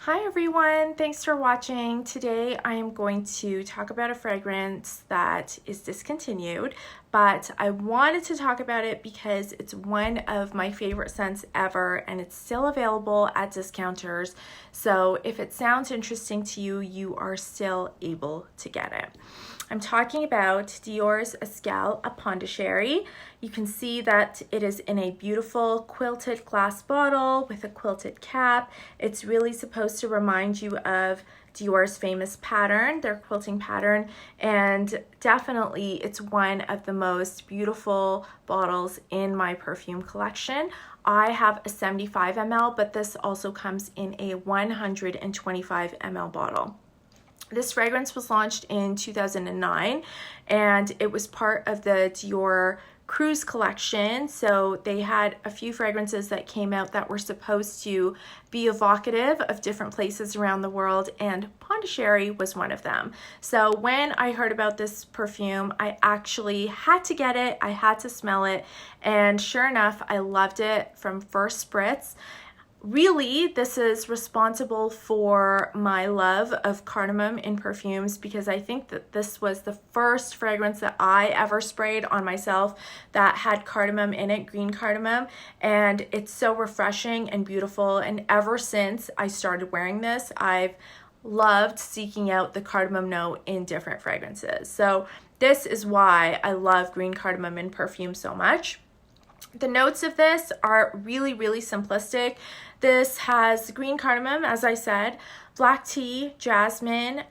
Hi everyone, thanks for watching. Today I am going to talk about a fragrance that is discontinued, but I wanted to talk about it because it's one of my favorite scents ever and it's still available at discounters. So if it sounds interesting to you, you are still able to get it. I'm talking about Dior's Escale a Pondichery. You can see that it is in a beautiful quilted glass bottle with a quilted cap. It's really supposed to remind you of Dior's famous pattern, their quilting pattern, and definitely it's one of the most beautiful bottles in my perfume collection. I have a 75 ml, but this also comes in a 125 ml bottle. This fragrance was launched in 2009 and it was part of the Dior cruise collection. So they had a few fragrances that came out that were supposed to be evocative of different places around the world, and Pondichery was one of them. So when I heard about this perfume, I actually had to get it, I had to smell it, and sure enough, I loved it from first spritz. Really, this is responsible for my love of cardamom in perfumes because I think that this was the first fragrance that I ever sprayed on myself that had cardamom in it, green cardamom, and it's so refreshing and beautiful. And ever since I started wearing this, I've loved seeking out the cardamom note in different fragrances. So this is why I love green cardamom in perfume so much. The notes of this are really, really simplistic. This has green cardamom, as I said, black tea, jasmine,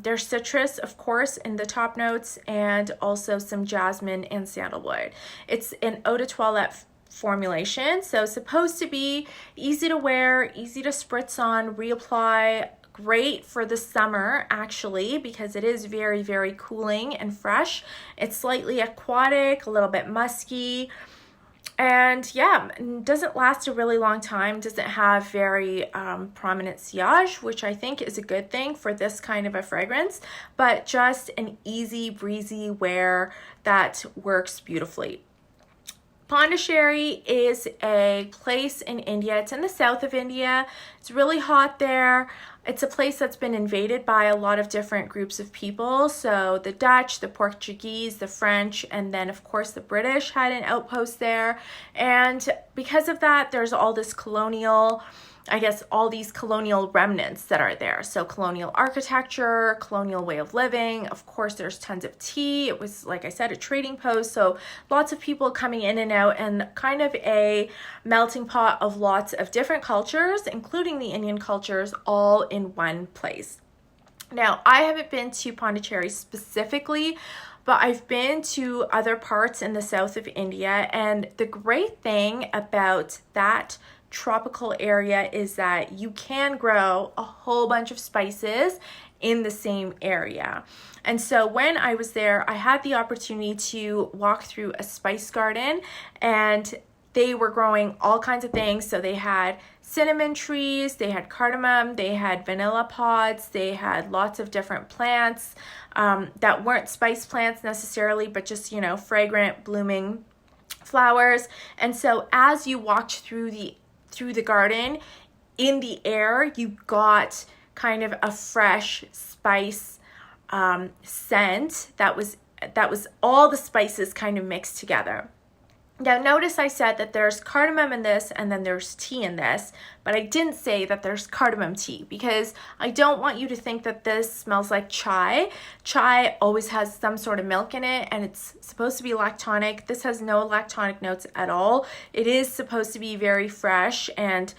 there's citrus, of course, in the top notes, and also some jasmine and sandalwood. It's an eau de toilette formulation, so supposed to be easy to wear, easy to spritz on, reapply, great for the summer actually because it is very, very cooling and fresh. It's slightly aquatic, a little bit musky. And yeah, doesn't last a really long time, doesn't have very prominent sillage, which I think is a good thing for this kind of a fragrance, but just an easy breezy wear that works beautifully. Pondicherry is a place in India. It's in the south of India. It's really hot there. It's a place that's been invaded by a lot of different groups of people. So the Dutch, the Portuguese, the French, and then of course the British had an outpost there. And because of that, there's all this colonial, all these colonial remnants that are there. So colonial architecture, colonial way of living. Of course, there's tons of tea. It was, like I said, a trading post. So lots of people coming in and out, and kind of a melting pot of lots of different cultures, including the Indian cultures, all in one place. Now, I haven't been to Pondicherry specifically, but I've been to other parts in the south of India. And the great thing about that tropical area is that you can grow a whole bunch of spices in the same area. And so when I was there, I had the opportunity to walk through a spice garden, and they were growing all kinds of things. So they had cinnamon trees, they had cardamom, they had vanilla pods, they had lots of different plants that weren't spice plants necessarily, but just, fragrant, blooming flowers. And so as you walked through the garden, in the air, you got kind of a fresh spice scent that was all the spices kind of mixed together. Now notice I said that there's cardamom in this and then there's tea in this, but I didn't say that there's cardamom tea because I don't want you to think that this smells like chai. Chai always has some sort of milk in it and it's supposed to be lactonic. This has no lactonic notes at all. It is supposed to be very fresh, and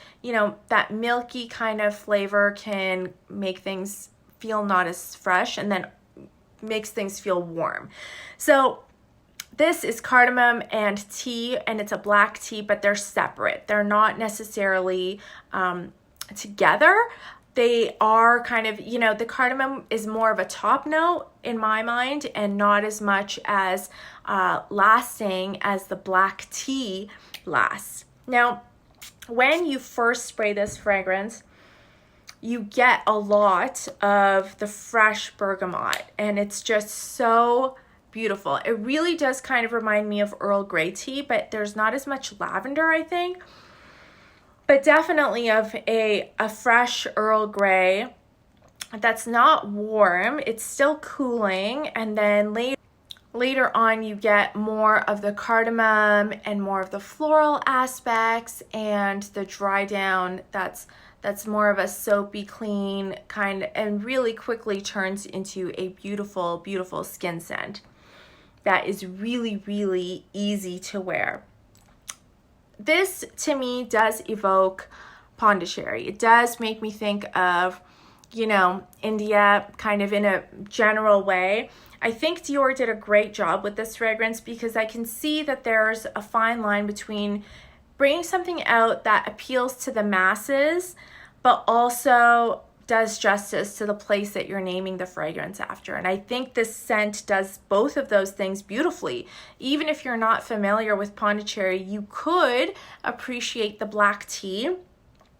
that milky kind of flavor can make things feel not as fresh and then makes things feel warm. So this is cardamom and tea, and it's a black tea, but they're separate. They're not necessarily together. They are kind of, the cardamom is more of a top note in my mind and not as much as lasting as the black tea lasts. Now, when you first spray this fragrance, you get a lot of the fresh bergamot, and it's just so beautiful. It really does kind of remind me of Earl Grey tea, but there's not as much lavender, I think. but definitely of a fresh Earl Grey that's not warm. It's still cooling, and then later on you get more of the cardamom and more of the floral aspects, and the dry down that's more of a soapy clean kind, and really quickly turns into a beautiful, beautiful skin scent that is really, really easy to wear. This to me does evoke Pondicherry. It does make me think of, you know, India kind of in a general way. I think Dior did a great job with this fragrance because I can see that there's a fine line between bringing something out that appeals to the masses, but also does justice to the place that you're naming the fragrance after. And I think this scent does both of those things beautifully. Even if you're not familiar with Pondicherry, you could appreciate the black tea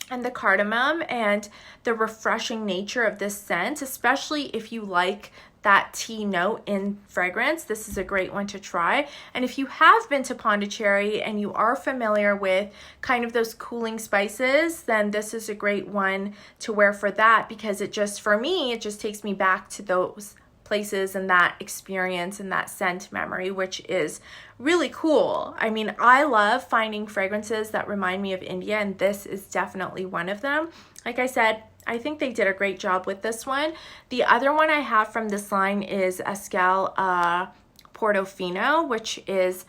and the cardamom and the refreshing nature of this scent, especially if you like that tea note in fragrance. This is a great one to try. And if you have been to Pondicherry and you are familiar with kind of those cooling spices, then this is a great one to wear for that, because it just, for me, it just takes me back to those places and that experience and that scent memory, which is really cool. I mean, I love finding fragrances that remind me of India, and this is definitely one of them. Like I said, I think they did a great job with this one. The other one I have from this line is Escale Portofino, which is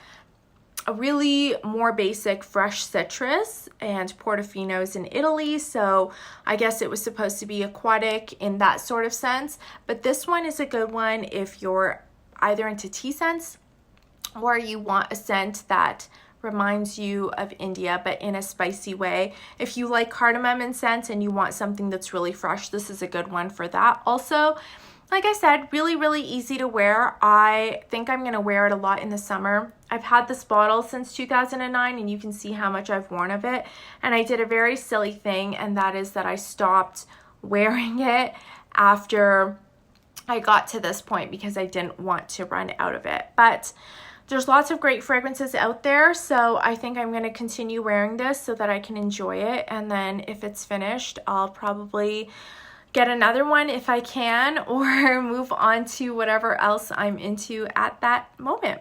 a really more basic fresh citrus, and Portofino is in Italy, so I guess it was supposed to be aquatic in that sort of sense. But this one is a good one if you're either into tea scents or you want a scent that reminds you of India but in a spicy way. If you like cardamom and scent and you want something that's really fresh, this is a good one for that. Also, like I said, really, really easy to wear. I think I'm going to wear it a lot in the summer. I've had this bottle since 2009, and you can see how much I've worn of it. And I did a very silly thing, and that is that I stopped wearing it after I got to this point because I didn't want to run out of it. But there's lots of great fragrances out there, so I think I'm going to continue wearing this so that I can enjoy it. And then if it's finished, I'll probably get another one if I can, or move on to whatever else I'm into at that moment.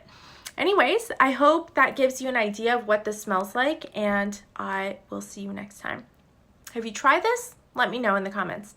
Anyways, I hope that gives you an idea of what this smells like, and I will see you next time. Have you tried this? Let me know in the comments.